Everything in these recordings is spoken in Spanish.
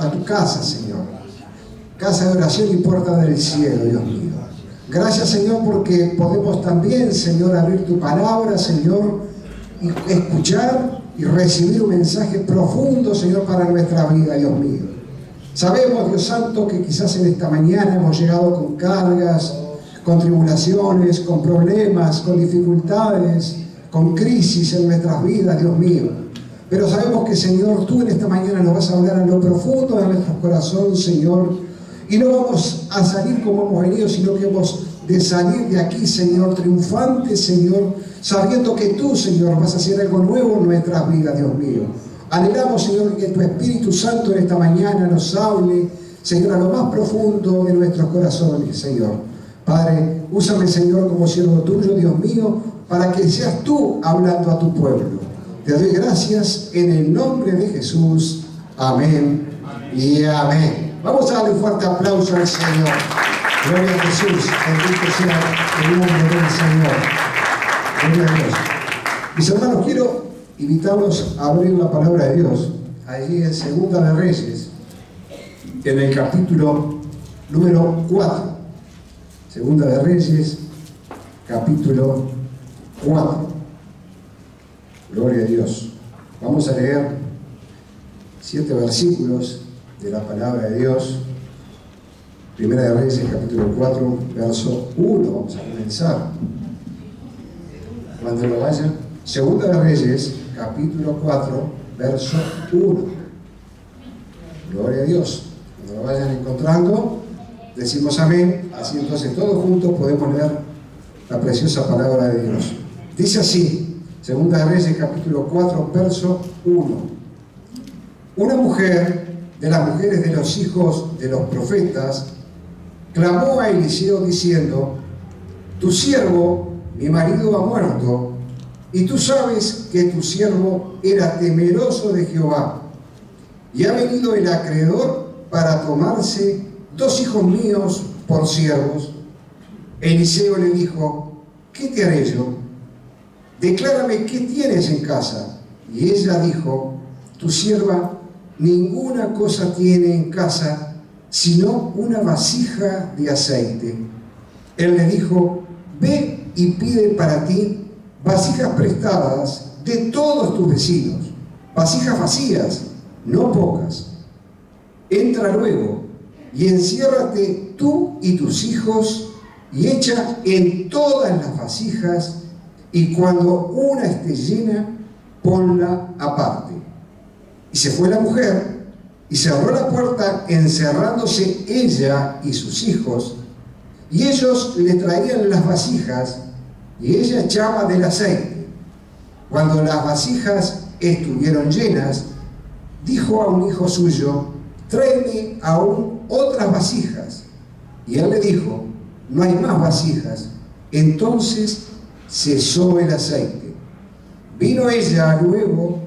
a tu casa, Señor. Casa de oración y puerta del cielo, Dios mío. Gracias, Señor, porque podemos también, Señor, abrir tu palabra, Señor, y escuchar y recibir un mensaje profundo, Señor, para nuestra vida, Dios mío. Sabemos, Dios Santo, que quizás en esta mañana hemos llegado con cargas, con tribulaciones, con problemas, con dificultades, con crisis en nuestras vidas, Dios mío. Pero sabemos que, Señor, tú en esta mañana nos vas a hablar a lo profundo de nuestro corazón, Señor. Y no vamos a salir como hemos venido, sino que hemos de salir de aquí, Señor, triunfantes, Señor, sabiendo que tú, Señor, vas a hacer algo nuevo en nuestras vidas, Dios mío. Anhelamos, Señor, que tu Espíritu Santo en esta mañana nos hable, Señor, a lo más profundo de nuestros corazones, Señor. Padre, úsame, Señor, como siervo tuyo, Dios mío, para que seas tú hablando a tu pueblo. Te doy gracias en el nombre de Jesús. Amén y amén. Vamos a darle un fuerte aplauso al Señor. Gloria a Jesús. Bendito sea el nombre del Señor. Gloria a Dios. Mis hermanos, quiero invitarlos a abrir la palabra de Dios. Allí en Segunda de Reyes, en el capítulo número 4. Segunda de Reyes, capítulo 4. Gloria a Dios. Vamos a leer 7 versículos de la palabra de Dios. Primera de Reyes, capítulo 4, verso 1. Vamos a comenzar. Cuando lo vayan. Segunda de Reyes, capítulo 4, verso 1. Gloria a Dios. Cuando lo vayan encontrando, decimos amén. Así entonces todos juntos podemos leer la preciosa palabra de Dios. Dice así, Segunda de Reyes, capítulo 4, verso 1. Una mujer de las mujeres de los hijos de los profetas clamó a Eliseo diciendo: tu siervo, mi marido, ha muerto, y tú sabes que tu siervo era temeroso de Jehová, y ha venido el acreedor para tomarse 2 hijos míos por siervos. Eliseo le dijo: ¿qué te haré yo? Declárame qué tienes en casa. Y ella dijo: tu sierva ninguna cosa tiene en casa sino una vasija de aceite. Él le dijo: ve y pide para ti vasijas prestadas de todos tus vecinos, vasijas vacías, no pocas. Entra luego y enciérrate tú y tus hijos y echa en todas las vasijas, y cuando una esté llena, ponla aparte. Y se fue la mujer y cerró la puerta, encerrándose ella y sus hijos, y ellos le traían las vasijas y ella echaba del aceite. Cuando las vasijas estuvieron llenas, dijo a un hijo suyo: tráeme aún otras vasijas. Y él le dijo: no hay más vasijas. Entonces cesó el aceite. Vino ella luego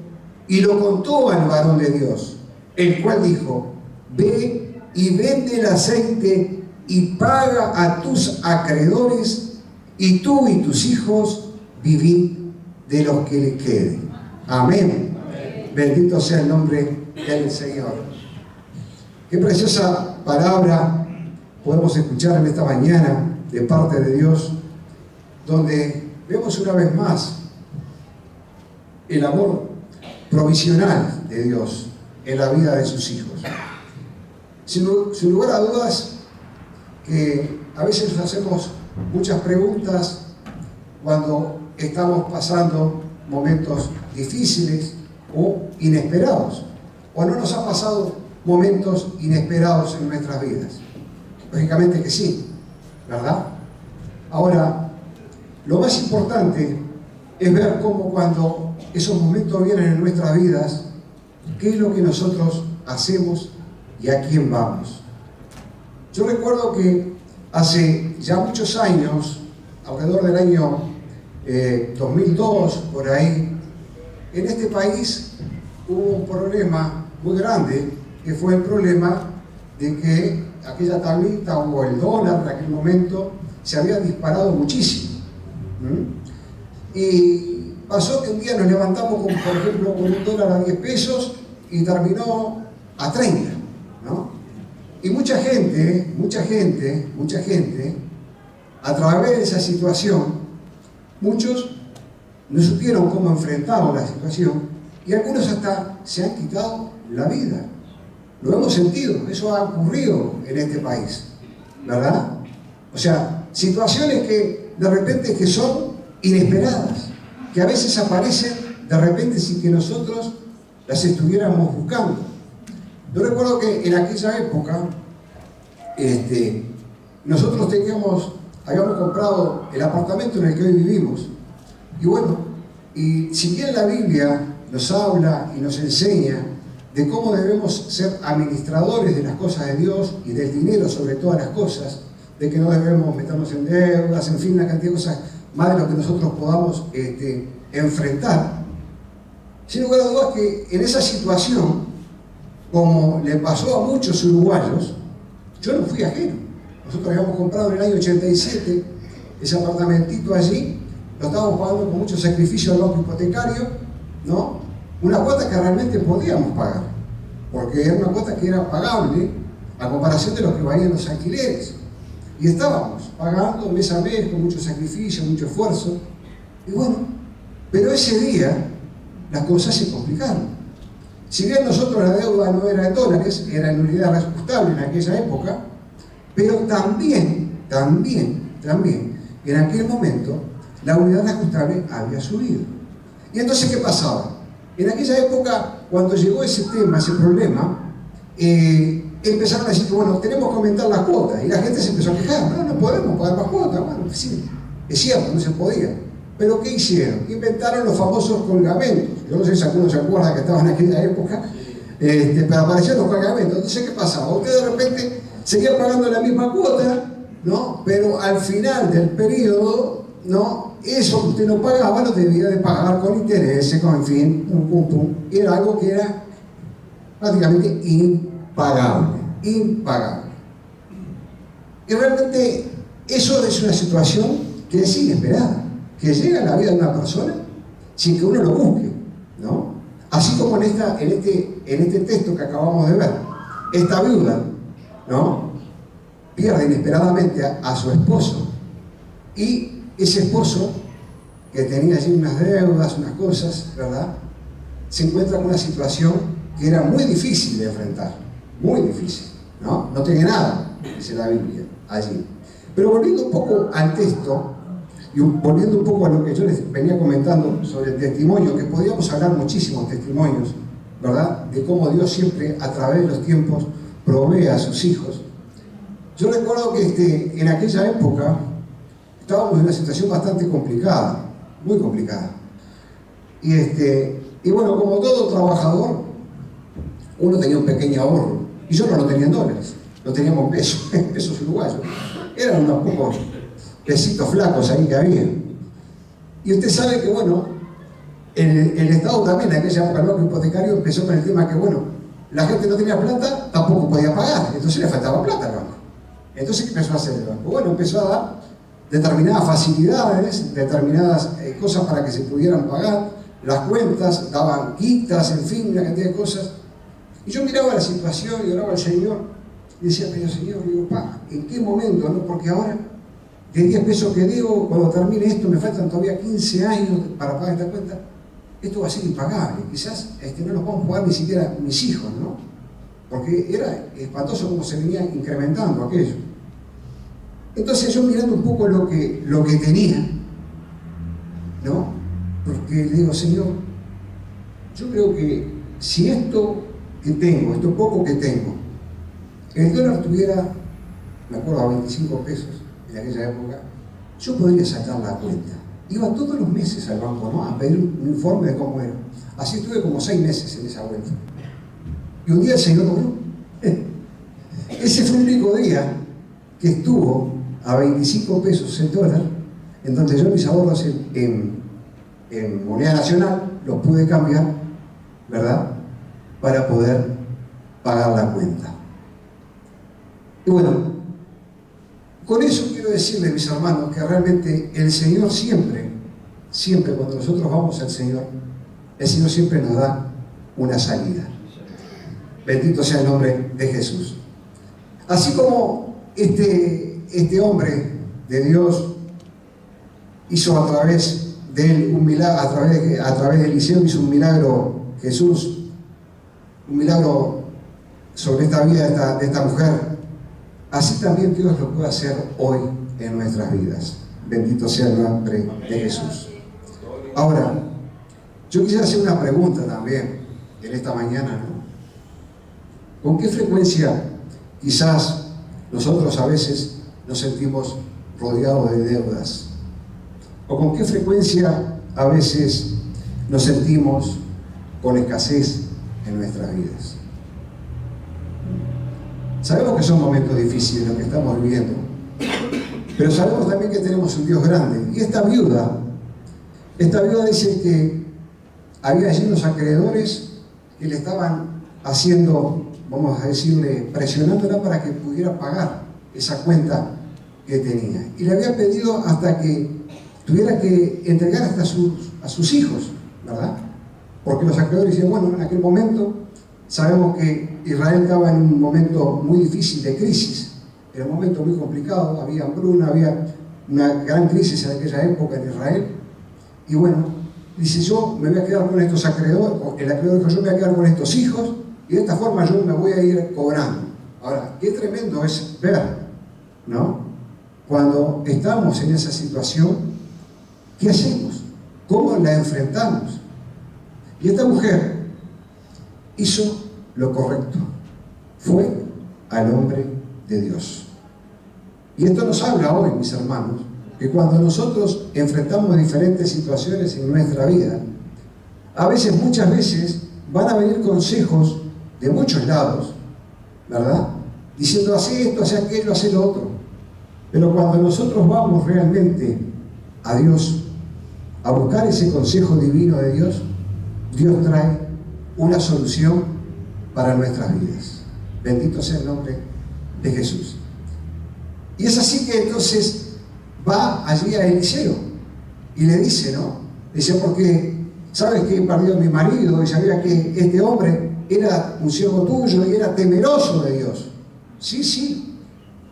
y lo contó al varón de Dios, el cual dijo: ve y vende el aceite y paga a tus acreedores, y tú y tus hijos vivid de los que le queden. Amén. Amén. Bendito sea el nombre del Señor. Qué preciosa palabra podemos escuchar en esta mañana de parte de Dios, donde vemos una vez más el amor provisional de Dios en la vida de sus hijos. Sin lugar a dudas, que a veces nos hacemos muchas preguntas cuando estamos pasando momentos difíciles o inesperados, o no nos ha pasado momentos inesperados en nuestras vidas. Lógicamente que sí, ¿verdad? Ahora, lo más importante es ver cómo cuando esos momentos vienen en nuestras vidas, qué es lo que nosotros hacemos y a quién vamos. Yo recuerdo que hace ya muchos años, alrededor del año 2002, por ahí, en este país hubo un problema muy grande, que fue el problema de que aquella tablita o el dólar en aquel momento se había disparado muchísimo. Y pasó que un día nos levantamos con, por ejemplo, con un dólar a 10 pesos y terminó a 30. Y mucha gente, a través de esa situación, muchos no supieron cómo enfrentar la situación y algunos hasta se han quitado la vida. Lo hemos sentido, eso ha ocurrido en este país, ¿verdad? O sea, situaciones que de repente que son inesperadas, que a veces aparecen de repente sin que nosotros las estuviéramos buscando. Yo recuerdo que en aquella época nosotros habíamos comprado el apartamento en el que hoy vivimos. Y bueno, y si bien la Biblia nos habla y nos enseña de cómo debemos ser administradores de las cosas de Dios y del dinero sobre todas las cosas, de que no debemos meternos en deudas, en fin, una cantidad de cosas más de lo que nosotros podamos enfrentar. Sin lugar a dudas que en esa situación, como le pasó a muchos uruguayos, yo no fui ajeno. Nosotros habíamos comprado en el año 87 ese apartamentito allí, lo estábamos pagando con mucho sacrificio al banco hipotecario, ¿no? Una cuota que realmente podíamos pagar, porque era una cuota que era pagable a comparación de lo que valían los alquileres. Y estábamos pagando mes a mes con mucho sacrificio, mucho esfuerzo. Y bueno, pero ese día las cosas se complicaron. Si bien nosotros la deuda no era en dólares, era en unidad reajustable en aquella época, pero también, en aquel momento, la unidad reajustable había subido. Y entonces, ¿qué pasaba? En aquella época, cuando llegó ese tema, ese problema, empezaron a decir que, bueno, tenemos que aumentar las cuotas. Y la gente se empezó a quejar, no podemos pagar más cuotas. Bueno, sí, es cierto, no se podía. Pero ¿qué hicieron? Inventaron los famosos colgamentos. Yo no sé si alguno se acuerda que estaban en aquella época, pero aparecieron los colgamentos. Entonces, ¿qué pasaba? Usted de repente seguía pagando la misma cuota, ¿no? Pero al final del periodo, ¿no? Eso que usted no pagaba lo debía de pagar con intereses, con, en fin, pum. Era algo que era prácticamente impagable. Y realmente eso es una situación que es inesperada, que llega a la vida de una persona sin que uno lo busque, ¿no? Así como en este texto que acabamos de ver, esta viuda, ¿no? Pierde inesperadamente a su esposo, y ese esposo, que tenía allí unas deudas, unas cosas, ¿verdad?, se encuentra con una situación que era muy difícil de enfrentar, muy difícil, ¿no? No tiene nada, dice la Biblia, allí. Pero volviendo un poco al texto, y volviendo un poco a lo que yo les venía comentando sobre el testimonio, que podíamos hablar muchísimos testimonios, ¿verdad?, de cómo Dios siempre, a través de los tiempos, provee a sus hijos. Yo recuerdo que en aquella época estábamos en una situación bastante complicada, muy complicada. Y bueno, como todo trabajador, uno tenía un pequeño ahorro. Y yo no lo tenía en dólares, lo teníamos en pesos, pesos uruguayos. Eran unos pocos pesitos flacos ahí que había. Y usted sabe que, bueno, el Estado también, en aquella época, el banco hipotecario empezó con el tema que, bueno, la gente no tenía plata, tampoco podía pagar, entonces le faltaba plata al banco. Entonces, ¿qué empezó a hacer el banco? Bueno, empezó a dar determinadas facilidades, determinadas cosas para que se pudieran pagar, las cuentas, daban quitas, en fin, una cantidad de cosas. Y yo miraba la situación y oraba al Señor y decía, pero Señor, digo, ¿en qué momento? ¿No? Porque ahora, de 10 pesos que debo, cuando termine esto, me faltan todavía 15 años para pagar esta cuenta. Esto va a ser impagable, quizás no lo podemos pagar ni siquiera mis hijos, ¿no? Porque era espantoso cómo se venía incrementando aquello. Entonces yo mirando un poco lo que tenía, ¿no? Porque le digo, Señor, yo creo que si esto que tengo, esto poco que tengo, el dólar tuviera, me acuerdo, a 25 pesos en aquella época, yo podría sacar la cuenta. Iba todos los meses al banco, ¿no?, a pedir un informe de cómo era. Así estuve como 6 meses en esa vuelta. Y un día el Señor logró. Ese fue el único día que estuvo a 25 pesos el dólar, en donde yo mis ahorros en moneda nacional los pude cambiar, ¿verdad?, para poder pagar la cuenta. Y bueno, con eso quiero decirles, mis hermanos, que realmente el Señor siempre, cuando nosotros vamos al Señor, el Señor siempre nos da una salida. Bendito sea el nombre de Jesús. Así como este hombre de Dios hizo a través de él un milagro, a través de Eliseo hizo un milagro Jesús, un milagro sobre esta vida de esta mujer, así también Dios lo puede hacer hoy en nuestras vidas. Bendito sea el nombre de Jesús. Ahora, yo quisiera hacer una pregunta también en esta mañana, ¿no? ¿Con qué frecuencia quizás nosotros a veces nos sentimos rodeados de deudas? ¿O con qué frecuencia a veces nos sentimos con escasez en nuestras vidas? Sabemos que son momentos difíciles los que estamos viviendo, pero sabemos también que tenemos un Dios grande. Y esta viuda dice que había allí unos acreedores que le estaban haciendo, vamos a decirle, presionándola para que pudiera pagar esa cuenta que tenía. Y le había pedido hasta que tuviera que entregar hasta a sus hijos, ¿verdad? Porque los acreedores decían, bueno, en aquel momento sabemos que Israel estaba en un momento muy difícil de crisis, era un momento muy complicado, había hambruna, había una gran crisis en aquella época en Israel, y bueno, dice, yo me voy a quedar con estos acreedores, el acreedor dijo, yo me voy a quedar con estos hijos, y de esta forma yo me voy a ir cobrando. Ahora, qué tremendo es ver, ¿no? Cuando estamos en esa situación, ¿qué hacemos? ¿Cómo la enfrentamos? Y esta mujer hizo lo correcto. Fue al hombre de Dios. Y esto nos habla hoy, mis hermanos, que cuando nosotros enfrentamos diferentes situaciones en nuestra vida, muchas veces, van a venir consejos de muchos lados, ¿verdad? Diciendo, hace esto, hace aquello, hace lo otro. Pero cuando nosotros vamos realmente a Dios, a buscar ese consejo divino de Dios, Dios trae una solución para nuestras vidas. Bendito sea el nombre de Jesús. Y es así que entonces va allí a Eliseo y le dice, ¿no? Dice, porque sabes que he perdido a mi marido y sabía que este hombre era un siervo tuyo y era temeroso de Dios. Sí,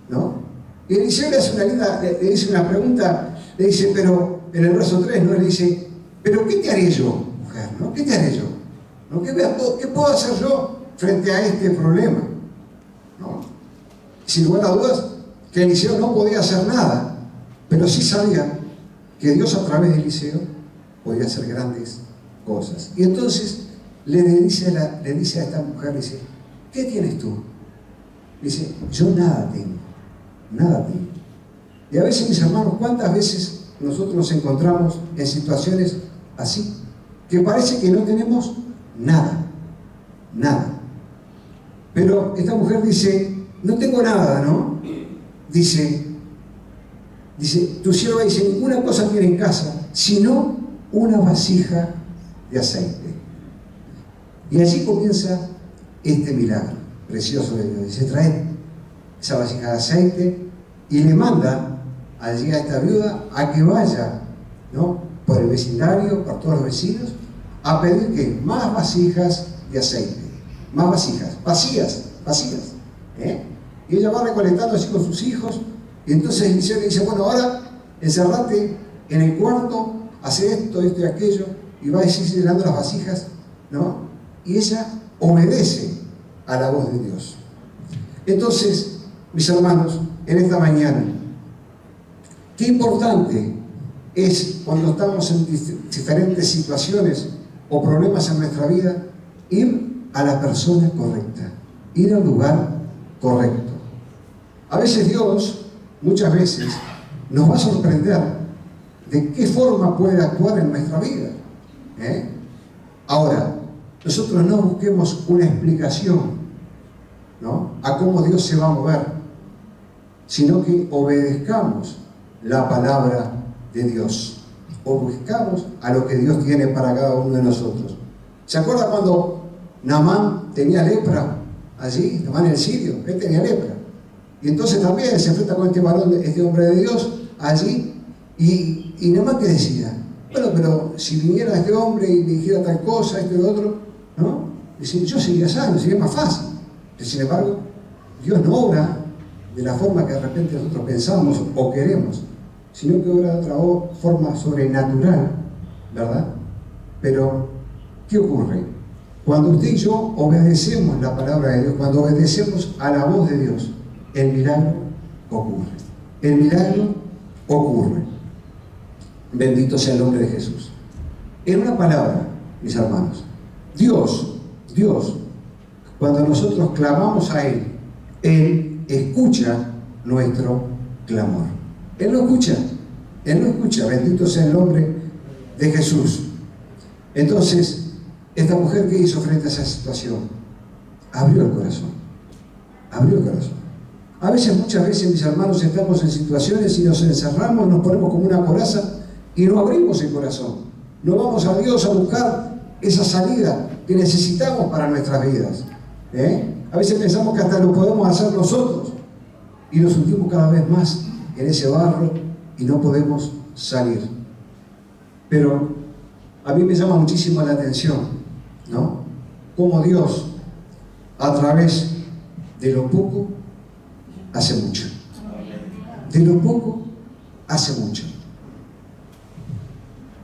¿no? Y Eliseo le dice una pregunta, le dice, pero en el verso 3, ¿no? Le dice, pero ¿qué te haré yo, mujer? ¿No? ¿Qué te haré yo? ¿No? ¿Qué puedo hacer yo frente a este problema? ¿No? Sin lugar a dudas, que Eliseo no podía hacer nada, pero sí sabía que Dios a través de Eliseo podía hacer grandes cosas. Y entonces le dice a esta mujer, le dice, ¿qué tienes tú? Dice, yo nada tengo, nada tengo. Y a veces, mis hermanos, ¿cuántas veces nosotros nos encontramos en situaciones así? Que parece que no tenemos nada, nada. Pero esta mujer dice, no tengo nada, ¿no? Dice, tu sierva dice, ninguna cosa tiene en casa, sino una vasija de aceite. Y allí comienza este milagro precioso de Dios. Dice, trae esa vasija de aceite y le manda allí a esta viuda a que vaya, ¿no?, por el vecindario, por todos los vecinos, a pedir que más vasijas de aceite, más vasijas, vacías, y ella va recolectando así con sus hijos. Y entonces Eliseo le dice, bueno, ahora encerrate en el cuarto, hace esto y aquello, y va a ir llenando las vasijas, ¿no? Y ella obedece a la voz de Dios. Entonces, mis hermanos, en esta mañana, qué importante es, cuando estamos en diferentes situaciones o problemas en nuestra vida, ir a la persona correcta, ir al lugar correcto. A veces Dios, muchas veces, nos va a sorprender de qué forma puede actuar en nuestra vida. Ahora, nosotros no busquemos una explicación, ¿no?, a cómo Dios se va a mover, sino que obedezcamos la palabra de Dios, obedezcamos a lo que Dios tiene para cada uno de nosotros. ¿Se acuerda cuando Naamán tenía lepra allí? Naamán el sirio, él tenía lepra. Y entonces también se enfrenta con este hombre de Dios allí. Y Naamán, ¿qué decía? Bueno, pero si viniera este hombre y me dijera tal cosa, esto y lo otro, ¿no? Decía, yo sería sano, sería más fácil. Pero sin embargo, Dios no obra de la forma que de repente nosotros pensamos o queremos, sino que obra de otra forma sobrenatural, ¿verdad? Pero, ¿qué ocurre? Cuando usted y yo obedecemos la palabra de Dios, cuando obedecemos a la voz de Dios, el milagro ocurre. El milagro ocurre. Bendito sea el nombre de Jesús. En una palabra, mis hermanos, Dios, cuando nosotros clamamos a Él escucha nuestro clamor. Él lo escucha, bendito sea el nombre de Jesús. Entonces, esta mujer, ¿qué hizo frente a esa situación? Abrió el corazón. A veces, muchas veces, mis hermanos, estamos en situaciones y nos encerramos, nos ponemos como una coraza y no abrimos el corazón. No vamos a Dios a buscar esa salida que necesitamos para nuestras vidas. A veces pensamos que hasta lo podemos hacer nosotros y nos hundimos cada vez más en ese barro y no podemos salir. Pero a mí me llama muchísimo la atención, ¿no? Cómo Dios, a través de lo poco, hace mucho. De lo poco, hace mucho.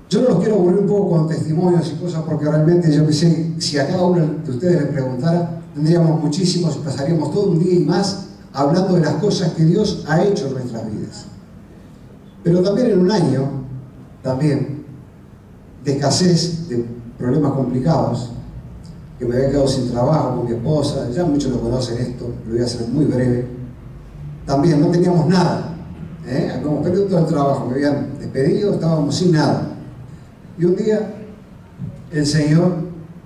Yo no los quiero aburrir un poco con testimonios y cosas, porque realmente yo pensé, si a cada uno de ustedes les preguntara, tendríamos muchísimos y pasaríamos todo un día y más hablando de las cosas que Dios ha hecho en nuestras vidas. Pero también en un año, de escasez, de problemas complicados, que me había quedado sin trabajo con mi esposa, ya muchos lo conocen esto, lo voy a hacer muy breve. También no teníamos nada, habíamos perdido todo el trabajo, me habían despedido, estábamos sin nada. Y un día, el Señor,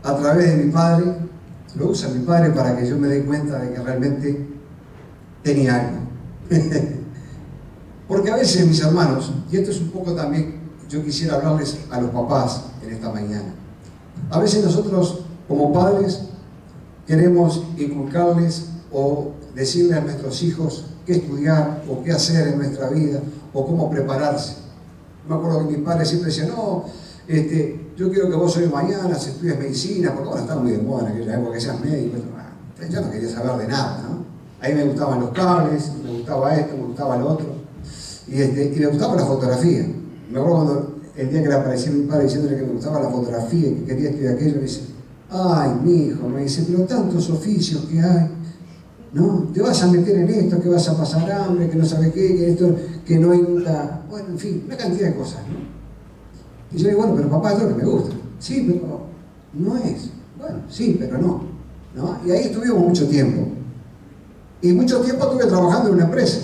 a través de mi padre, lo usa mi padre para que yo me dé cuenta de que realmente tenía algo. Porque a veces, mis hermanos, y esto es un poco también, yo quisiera hablarles a los papás en esta mañana. A veces nosotros, como padres, queremos inculcarles o decirle a nuestros hijos qué estudiar o qué hacer en nuestra vida o cómo prepararse. Me acuerdo que mi padre siempre decía, no, yo quiero que vos hoy mañana estudies medicina, porque ahora estaba muy de moda en aquella época que seas médico. Yo no quería saber de nada, ¿no? Ahí me gustaban los cables, me gustaba esto, me gustaba lo otro, y me gustaba la fotografía. Me acuerdo cuando el día que le apareció mi padre diciéndole que me gustaba la fotografía y que quería estudiar aquello, me dice, ay, mi hijo, me dice, pero tantos oficios que hay, ¿no? Te vas a meter en esto, que vas a pasar hambre, que no sabes qué, que esto, que no hay nunca, bueno, en fin, una cantidad de cosas, ¿no? Y yo le digo, bueno, pero papá, es lo que me gusta. Sí, pero no es. Bueno, sí, pero no, ¿no? Y ahí estuvimos mucho tiempo. Y mucho tiempo estuve trabajando en una empresa.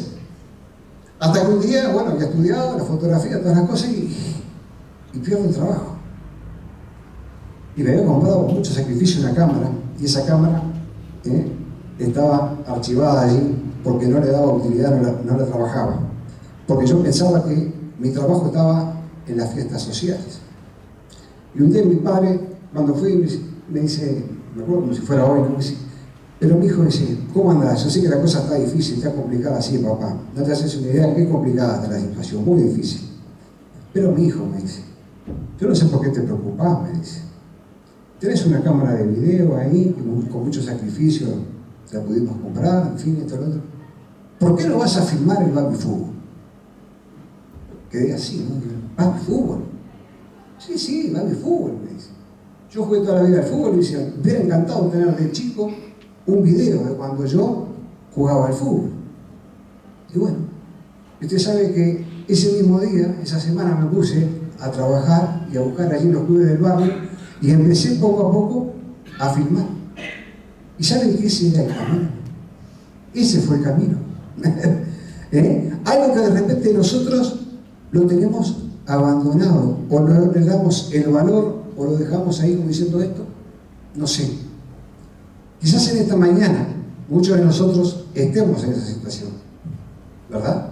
Hasta que un día, bueno, había estudiado la fotografía, todas las cosas, y pierdo el trabajo. Y me había comprado con mucho sacrificio una cámara, y esa cámara estaba archivada allí porque no le daba utilidad, no la trabajaba. Porque yo pensaba que mi trabajo estaba en las fiestas sociales. Y un día mi padre, cuando fui, me dice, me acuerdo como si fuera hoy, ¿no? Me dice, pero mi hijo dice, ¿cómo andás? Yo sé que la cosa está difícil, está complicada, sí, papá. No te haces una idea de qué complicada está la situación, muy difícil. Pero mi hijo me dice, yo no sé por qué te preocupás, me dice. Tenés una cámara de video ahí, con mucho sacrificio, la pudimos comprar, en fin, esto y lo otro. ¿Por qué no vas a filmar el baby fútbol? Quedé así, ¿no? ¿Baby fútbol? Sí, baby fútbol, me dice. Yo jugué toda la vida al fútbol y me decía, me hubiera encantado tener de chico un video de cuando yo jugaba al fútbol. Y bueno, usted sabe que ese mismo día, esa semana me puse a trabajar y a buscar allí en los clubes del barrio y empecé poco a poco a filmar. ¿Y saben que ese era el camino? Ese fue el camino. Algo que de repente nosotros lo tenemos abandonado, o no le damos el valor, o lo dejamos ahí como diciendo esto, no sé. Quizás en esta mañana muchos de nosotros estemos en esa situación, ¿verdad?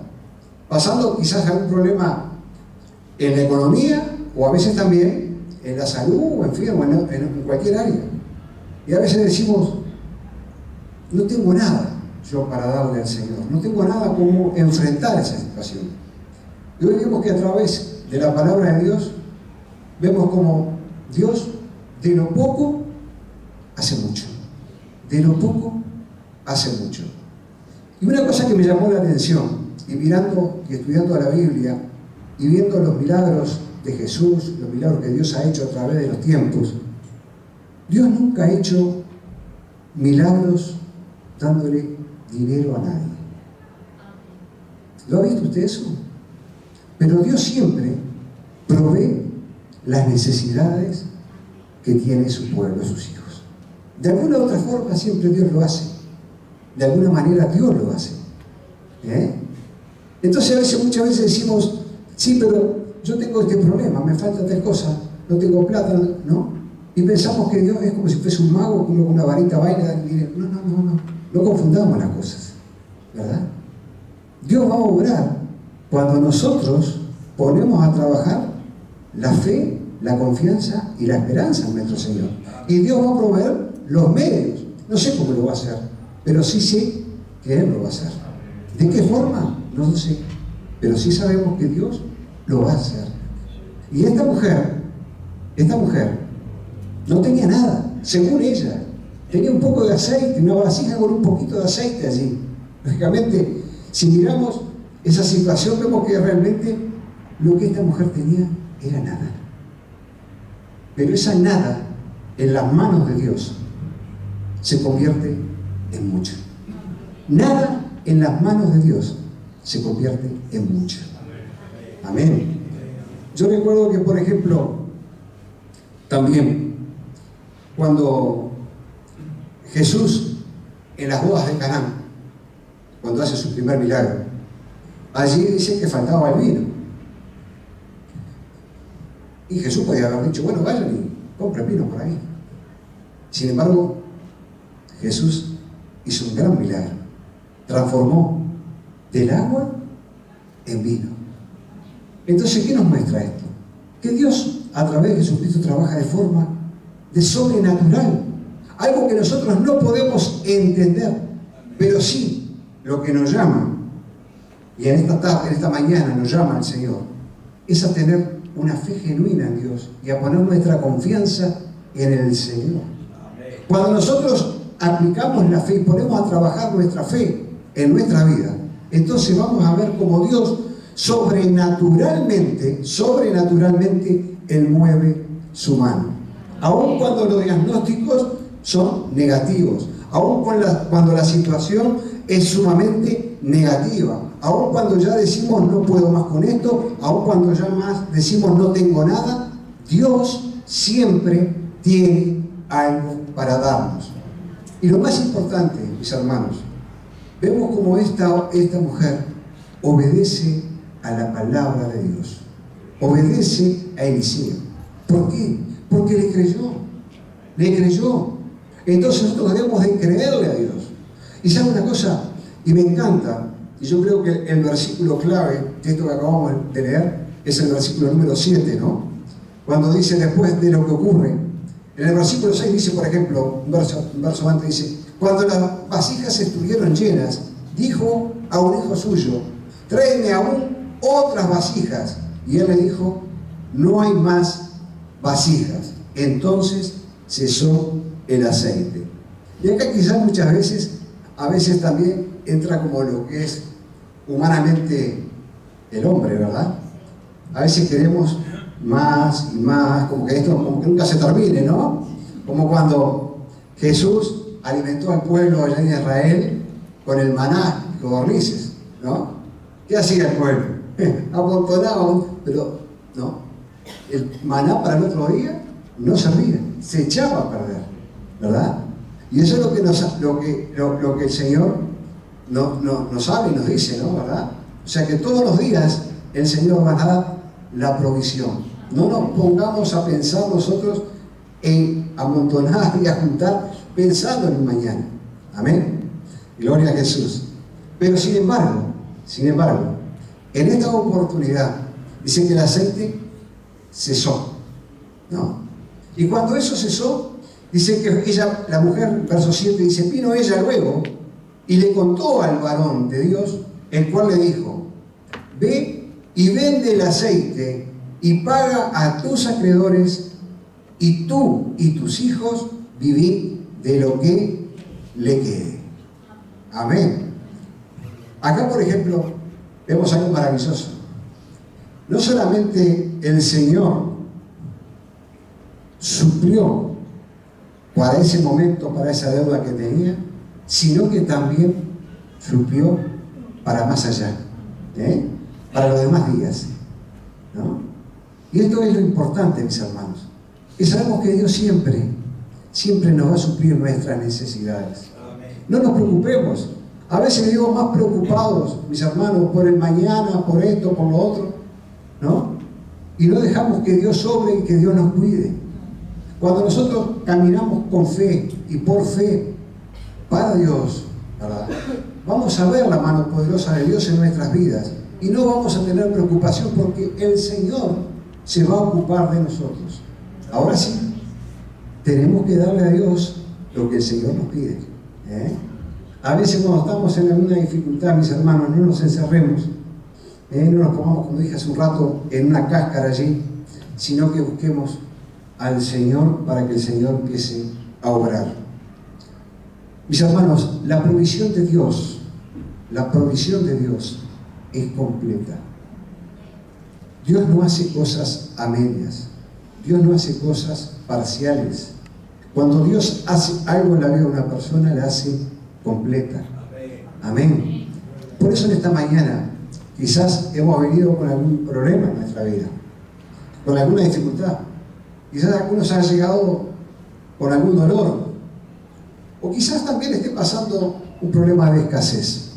Pasando quizás algún problema en la economía, o a veces también en la salud, o en fin, o en cualquier área. Y a veces decimos, no tengo nada yo para darle al Señor, no tengo nada como enfrentar esa situación. Y hoy vemos que a través de la palabra de Dios, vemos como Dios de lo poco hace mucho. De lo poco hace mucho. Y una cosa que me llamó la atención, y mirando y estudiando la Biblia, y viendo los milagros de Jesús, los milagros que Dios ha hecho a través de los tiempos, Dios nunca ha hecho milagros dándole dinero a nadie. ¿Lo ha visto usted eso? Pero Dios siempre provee las necesidades que tiene su pueblo, sus hijos. De alguna u otra forma siempre Dios lo hace. De alguna manera Dios lo hace. Entonces muchas veces decimos, sí, pero yo tengo este problema, me falta tal cosa, no tengo plata, ¿no? Y pensamos que Dios es como si fuese un mago, como con una varita baila y dice, no confundamos las cosas, ¿verdad? Dios va a obrar cuando nosotros ponemos a trabajar la fe, la confianza y la esperanza en nuestro Señor. Y Dios va a proveer los medios. No sé cómo lo va a hacer, pero sí sé que Él lo va a hacer. ¿De qué forma? No lo sé. Pero sí sabemos que Dios lo va a hacer. Y esta mujer no tenía nada, según ella. Tenía un poco de aceite, una vasija con un poquito de aceite allí. Lógicamente, si miramos esa situación, vemos que realmente lo que esta mujer tenía era nada. Pero esa nada, en las manos de Dios, se convierte en mucho. Nada en las manos de Dios se convierte en mucho. Amén. Yo recuerdo que, por ejemplo, también cuando Jesús en las bodas de Caná, cuando hace su primer milagro, allí dice que faltaba el vino. Y Jesús podía haber dicho, bueno, vayan y compren vino por ahí. Sin embargo, Jesús hizo un gran milagro. Transformó del agua en vino. Entonces, ¿qué nos muestra esto? Que Dios, a través de Jesucristo, trabaja de forma de sobrenatural. Algo que nosotros no podemos entender, pero sí lo que nos llama, y en esta mañana nos llama el Señor, es a tener una fe genuina en Dios y a poner nuestra confianza en el Señor. Cuando nosotros aplicamos la fe y ponemos a trabajar nuestra fe en nuestra vida, entonces vamos a ver cómo Dios sobrenaturalmente, Él mueve su mano. Aun cuando los diagnósticos son negativos, aun cuando la situación es sumamente negativa, aun cuando ya decimos no puedo más con esto, aun cuando ya más decimos no tengo nada, Dios siempre tiene algo para darnos. Y lo más importante, mis hermanos, vemos como esta mujer obedece a la palabra de Dios, obedece a Eliseo. ¿Por qué? Porque le creyó. Entonces nosotros debemos de creerle a Dios. Y sabe una cosa, y me encanta, y yo creo que el versículo clave de esto que acabamos de leer es el versículo número 7, ¿no? Cuando dice después de lo que ocurre, en el versículo 6 dice, por ejemplo, un verso antes dice, cuando las vasijas estuvieron llenas, dijo a un hijo suyo, tráeme aún otras vasijas. Y él le dijo, no hay más vasijas. Entonces cesó el aceite. Y acá quizás muchas veces, a veces también entra como lo que es humanamente el hombre, ¿verdad? A veces queremos más y más, como que esto como que nunca se termine, ¿no? Como cuando Jesús alimentó al pueblo allá en Israel con el maná y codornices, ¿no? ¿Qué hacía el pueblo? Amontonaban, pero no. El maná para el otro día no servía, se echaba a perder, ¿verdad? Y eso es lo que el Señor nos sabe y nos dice, ¿no? ¿Verdad? O sea que todos los días el Señor va a dar la provisión. No nos pongamos a pensar nosotros en amontonar y a juntar pensando en el mañana. Amén. Gloria a Jesús. Pero sin embargo, en esta oportunidad dice que el aceite cesó, ¿no? Y cuando eso cesó, dice que ella, la mujer, verso 7, dice, vino ella luego y le contó al varón de Dios, el cual le dijo, ve y vende el aceite y paga a tus acreedores, y tú y tus hijos vivid de lo que le quede. Amén. Acá, por ejemplo, vemos algo maravilloso. No solamente el Señor suplió para ese momento, para esa deuda que tenía, sino que también suplió para más allá, para los demás días, ¿no? Y esto es lo importante, mis hermanos, que sabemos que Dios siempre nos va a suplir nuestras necesidades. No nos preocupemos. A veces vivimos más preocupados, mis hermanos, por el mañana, por esto, por lo otro, ¿no? Y no dejamos que Dios obre y que Dios nos cuide. Cuando nosotros caminamos con fe y por fe para Dios, ¿verdad?, vamos a ver la mano poderosa de Dios en nuestras vidas y no vamos a tener preocupación porque el Señor se va a ocupar de nosotros. Ahora sí, tenemos que darle a Dios lo que el Señor nos pide. A veces cuando estamos en alguna dificultad, mis hermanos, no nos encerremos, no nos pongamos, como dije hace un rato, en una cáscara allí, sino que busquemos al Señor para que el Señor empiece a obrar. Mis hermanos, la provisión de Dios es completa. Dios no hace cosas a medias. Dios no hace cosas parciales. Cuando Dios hace algo en la vida de una persona, la hace completa. Amén. Por eso en esta mañana quizás hemos venido con algún problema en nuestra vida, con alguna dificultad. Quizás algunos han llegado con algún dolor, o quizás también esté pasando un problema de escasez.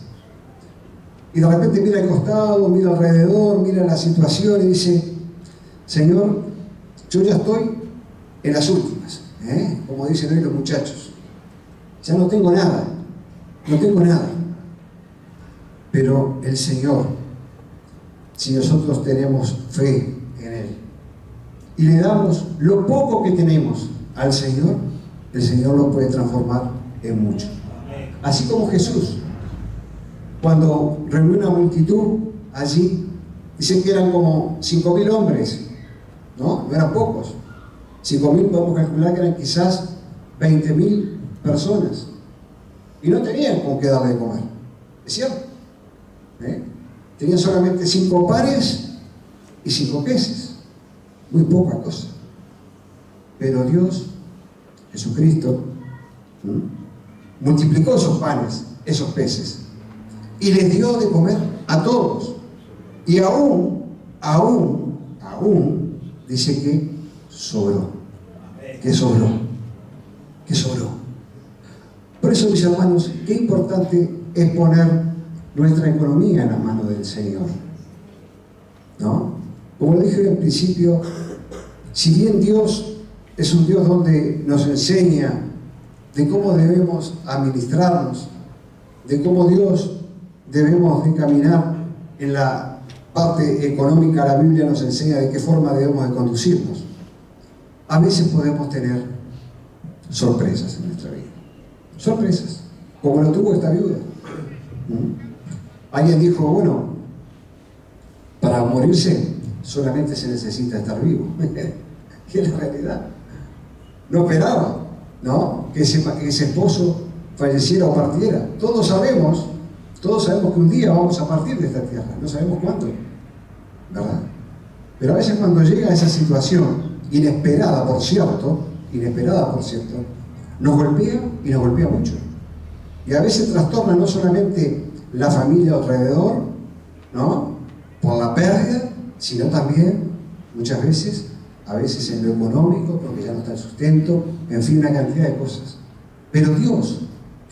Y de repente mira al costado, mira alrededor, mira la situación y dice: Señor, yo ya estoy en las últimas, como dicen hoy los muchachos. Ya no tengo nada. Pero el Señor, si nosotros tenemos fe en Él y le damos lo poco que tenemos al Señor, el Señor lo puede transformar en mucho. Así como Jesús, cuando reunió una multitud allí, dicen que eran como 5.000 hombres, ¿no? No eran pocos. 5.000 podemos calcular que eran quizás 20.000 personas. Y no tenían con qué darle de comer. ¿Es cierto? Tenían solamente 5 panes y 5 peces. Muy poca cosa. Pero Dios, Jesucristo, multiplicó esos panes, esos peces, y les dio de comer a todos. Y aún, dice que sobró. Que sobró. Por eso, mis hermanos, qué importante es poner nuestra economía en las manos del Señor, ¿no? Como lo dije al principio, si bien Dios es un Dios donde nos enseña de cómo debemos administrarnos, de cómo Dios debemos de caminar en la parte económica, la Biblia nos enseña de qué forma debemos de conducirnos. A veces podemos tener sorpresas en nuestra vida. Sorpresas, como lo tuvo esta viuda. Alguien dijo: bueno, para morirse solamente se necesita estar vivo. Que es la realidad. No esperaba, ¿no?, que ese esposo falleciera o partiera. Todos sabemos que un día vamos a partir de esta tierra, no sabemos cuándo, ¿verdad? Pero a veces cuando llega esa situación inesperada, por cierto, nos golpea y nos golpea mucho. Y a veces trastorna no solamente la familia alrededor, ¿no?, por la pérdida, sino también muchas veces, a veces en lo económico, porque ya no está el sustento, en fin, una cantidad de cosas. Pero Dios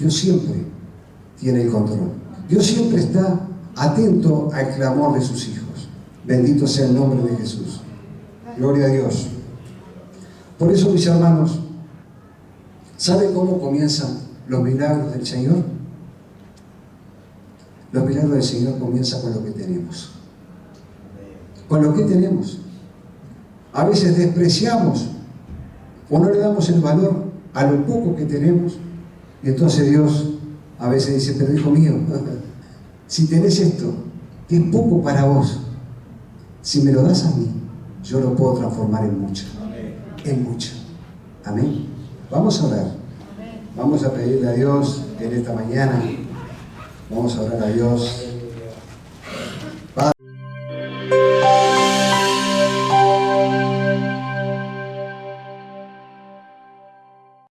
siempre tiene el control. Dios siempre está atento al clamor de sus hijos. Bendito sea el nombre de Jesús. Gloria a Dios. Por eso, mis hermanos, ¿saben cómo comienzan los milagros del Señor? Los milagros del Señor comienzan con lo que tenemos. Con lo que tenemos. A veces despreciamos o no le damos el valor a lo poco que tenemos, y entonces Dios a veces dice: pero hijo mío, si tenés esto, que es poco para vos, si me lo das a mí, yo lo puedo transformar en mucho. En mucho. Amén. Vamos a orar. Vamos a pedirle a Dios en esta mañana Vamos a orar a Dios.